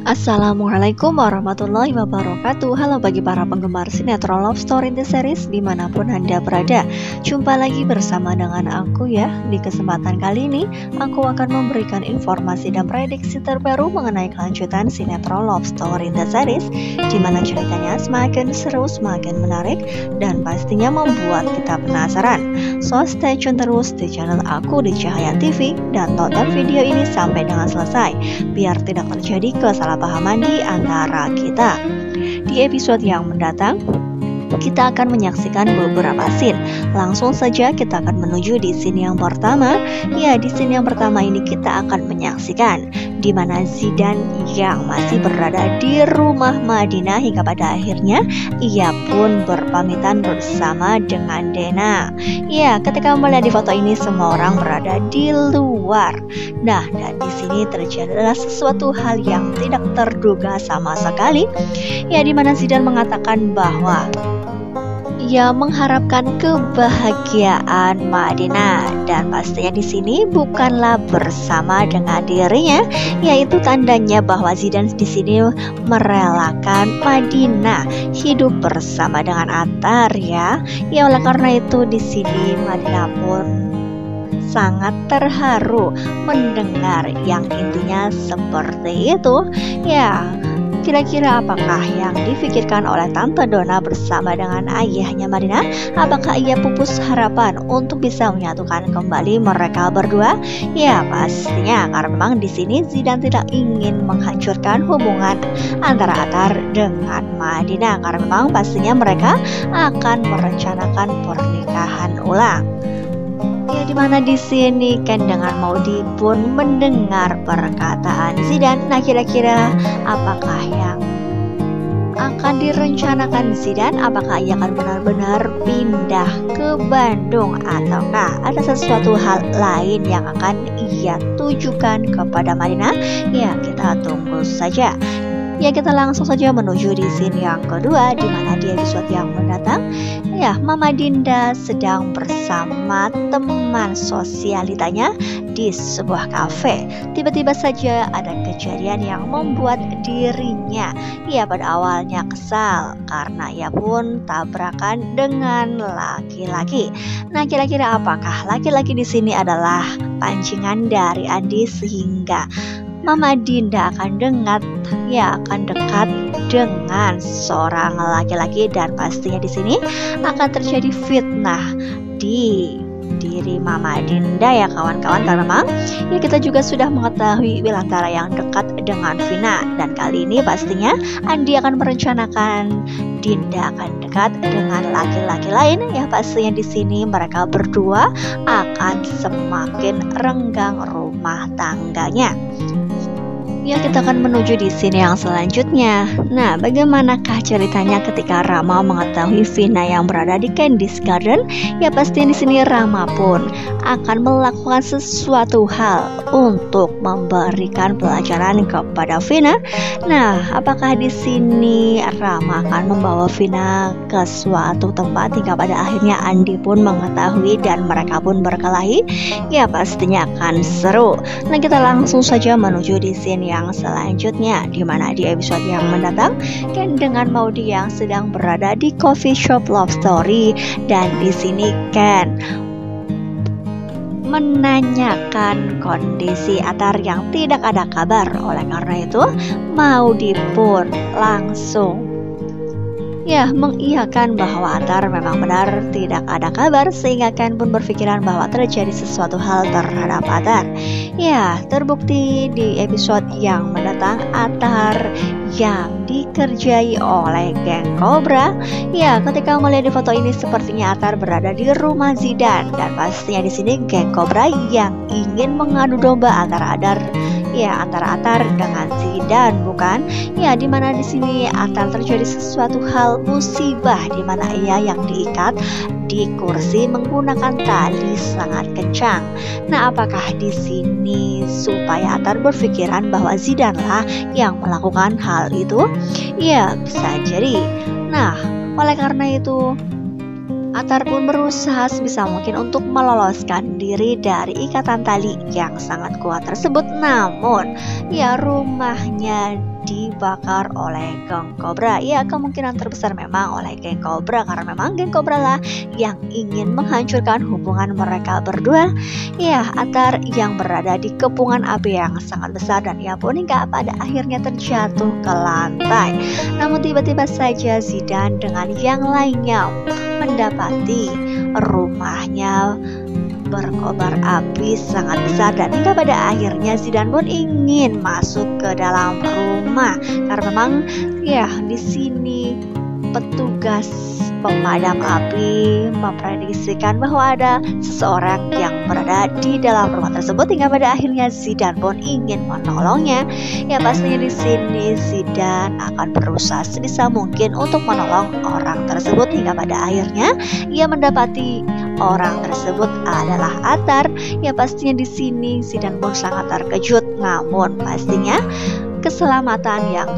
Assalamualaikum warahmatullahi wabarakatuh. Halo bagi para penggemar sinetron Love Story in the Series dimanapun Anda berada. Jumpa lagi bersama dengan aku ya. Di kesempatan kali ini aku akan memberikan informasi dan prediksi terbaru mengenai kelanjutan sinetron Love Story in the Series, dimana ceritanya semakin seru, semakin menarik, dan pastinya membuat kita penasaran. So stay tune terus di channel aku di Cahaya TV dan tonton video ini sampai dengan selesai biar tidak terjadi kesalahpahaman di antara kita. Di episode yang mendatang kita akan menyaksikan beberapa scene. Langsung saja kita akan menuju di scene yang pertama. Ya, di scene yang pertama ini kita akan menyaksikan di mana Zidan yang masih berada di rumah Madinah hingga pada akhirnya ia pun berpamitan bersama dengan Dena. Ya, ketika melihat di foto ini semua orang berada di luar. Nah, dan di sini terjadi sesuatu hal yang tidak terduga sama sekali. Ya, di mana Zidan mengatakan bahwa ia mengharapkan kebahagiaan Madinah, dan pastinya di sini bukanlah bersama dengan dirinya, yaitu tandanya bahwa Zidan di sini merelakan Madinah hidup bersama dengan Attar ya. Ya, oleh karena itu di sini Madinah pun sangat terharu mendengar yang intinya seperti itu. Ya, kira-kira apakah yang difikirkan oleh Tante Donna bersama dengan ayahnya Madinah? Apakah ia pupus harapan untuk bisa menyatukan kembali mereka berdua? Ya, pastinya karena memang di sini Zidan tidak ingin menghancurkan hubungan antara Attar dengan Madinah, karena memang pastinya mereka akan merencanakan pernikahan ulang. Ya, dimana di sini Ken dengan Maudi pun mendengar perkataan Zidan. Nah, kira-kira apakah yang akan direncanakan Zidan? Apakah ia akan benar-benar pindah ke Bandung, ataukah ada sesuatu hal lain yang akan ia tujukan kepada Madinah? Ya, kita tunggu saja. Ya, kita langsung saja menuju di scene yang kedua, di mana di episode yang mendatang ya Mama Dinda sedang bersama teman sosialitanya di sebuah kafe. Tiba-tiba saja ada kejadian yang membuat dirinya ya pada awalnya kesal karena ia pun tabrakan dengan laki-laki. Nah, kira-kira apakah laki-laki di sini adalah pancingan dari Andi sehingga Mama Dinda akan dekat dengan seorang laki-laki, dan pastinya di sini akan terjadi fitnah di diri Mama Dinda ya kawan-kawan, karena memang ya kita juga sudah mengetahui Wilantara yang dekat dengan Vina, dan kali ini pastinya Andi akan merencanakan Dinda akan dekat dengan laki-laki lain. Ya, pastinya di sini mereka berdua akan semakin renggang rumah tangganya. Ya, kita akan menuju di scene yang selanjutnya. Nah, bagaimanakah ceritanya ketika Rama mengetahui Vina yang berada di Candy's Garden? Ya, pasti di sini Rama pun akan melakukan sesuatu hal untuk memberikan pelajaran kepada Vina. Nah, apakah di sini Rama akan membawa Vina ke suatu tempat hingga pada akhirnya Andi pun mengetahui dan mereka pun berkelahi? Ya, pastinya akan seru. Nah, kita langsung saja menuju di scene yang selanjutnya, di mana di episode yang mendatang Ken dengan Maudi yang sedang berada di coffee shop Love Story, dan di sini Ken menanyakan kondisi Attar yang tidak ada kabar. Oleh karena itu Maudi pun langsung mengiyakan bahwa Attar memang benar tidak ada kabar, sehingga Ken pun berpikiran bahwa terjadi sesuatu hal terhadap Attar. Ya, terbukti di episode yang mendatang Attar yang dikerjai oleh geng Cobra. Ya, ketika melihat di foto ini sepertinya Attar berada di rumah Zidan, dan pastinya di sini geng Cobra yang ingin mengadu domba antara Attar dengan Zidan, bukan? Ya, dimana di sini Attar terjadi sesuatu hal musibah, dimana ia yang diikat di kursi menggunakan tali sangat kencang. Nah, apakah di sini supaya Attar berpikiran bahwa Zidanlah yang melakukan hal itu? Ya, bisa jadi. Nah, oleh karena itu Atar pun berusaha sebisa mungkin untuk meloloskan diri dari ikatan tali yang sangat kuat tersebut. Namun, ya rumahnya dibakar oleh geng kobra. Ya, kemungkinan terbesar memang oleh geng kobra, karena memang geng kobra lah yang ingin menghancurkan hubungan mereka berdua. Ya, Atar yang berada di kepungan api yang sangat besar, dan ia pun hingga pada akhirnya terjatuh ke lantai. Namun tiba-tiba saja Zidan dengan yang lainnya mendapati rumahnya berkobar api sangat besar, dan hingga pada akhirnya Zidan pun ingin masuk ke dalam rumah, karena memang ya di sini petugas pemadam api memprediksikan bahwa ada seseorang yang berada di dalam rumah tersebut, hingga pada akhirnya Zidan pun ingin menolongnya. Ya, pastinya di sini Zidan akan berusaha sebisa mungkin untuk menolong orang tersebut, hingga pada akhirnya ia mendapati orang tersebut adalah Atar. Ya, pastinya di sini Zidan pun sangat terkejut, namun pastinya keselamatan yang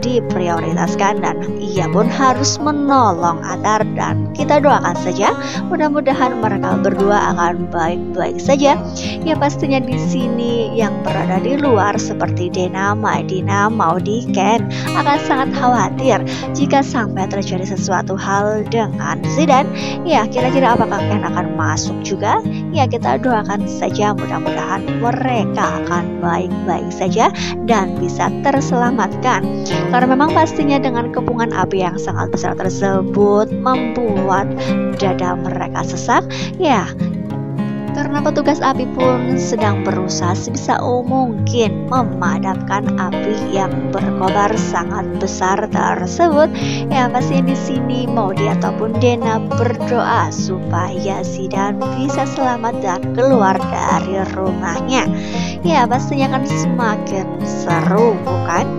diprioritaskan, dan ia pun harus menolong Atar, dan kita doakan saja mudah-mudahan mereka berdua akan baik-baik saja. Ya, pastinya di sini yang berada di luar seperti Dena, Madina, Maudi, Ken akan sangat khawatir jika sampai terjadi sesuatu hal dengan Zidan. Ya, kira-kira apakah Ken akan masuk juga? Ya, kita doakan saja mudah-mudahan mereka akan baik-baik saja dan bisa terselamatkan, karena memang pastinya dengan kepungan api yang sangat besar tersebut membuat dada mereka sesak. Ya, karena petugas api pun sedang berusaha sebisa mungkin memadamkan api yang berkobar sangat besar tersebut. Ya, pastinya di sini Maudi ataupun Dena berdoa supaya Zidan bisa selamat dan keluar dari rumahnya. Ya, pastinya akan semakin seru, bukan?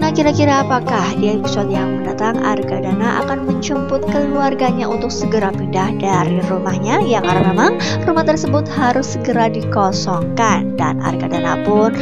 Nah, kira-kira apakah di episode yang mendatang Argadana akan menjemput keluarganya untuk segera pindah dari rumahnya? Ya, karena memang rumah tersebut harus segera dikosongkan, dan Argadana pun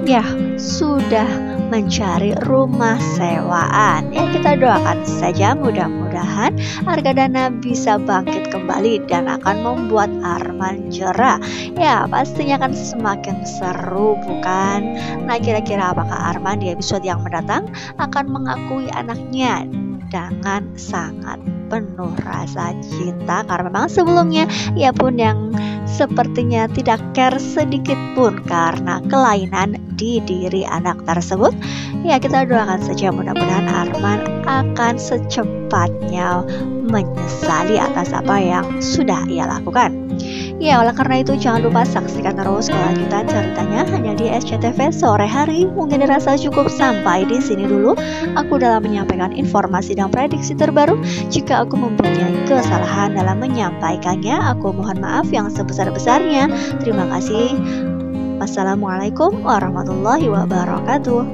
ya sudah mencari rumah sewaan. Ya, kita doakan saja mudah-mudahan Argadana bisa bangkit kembali dan akan membuat Arman jerah. Ya, pastinya akan semakin seru, bukan? Nah, kira-kira apakah Arman di episode yang mendatang akan mengakui anaknya dengan sangat penuh rasa cinta, karena memang sebelumnya ia pun yang sepertinya tidak care sedikit pun karena kelainan di diri anak tersebut. Ya, kita doakan saja mudah-mudahan Arman akan secepatnya menyesali atas apa yang sudah ia lakukan. Ya, oleh karena itu jangan lupa saksikan terus kelanjutan ceritanya hanya di SCTV sore hari. Mungkin dirasa cukup sampai di sini dulu aku dalam menyampaikan informasi dan prediksi terbaru. Jika aku mempunyai kesalahan dalam menyampaikannya, aku mohon maaf yang sebesar-besarnya. Terima kasih. Wassalamualaikum warahmatullahi wabarakatuh.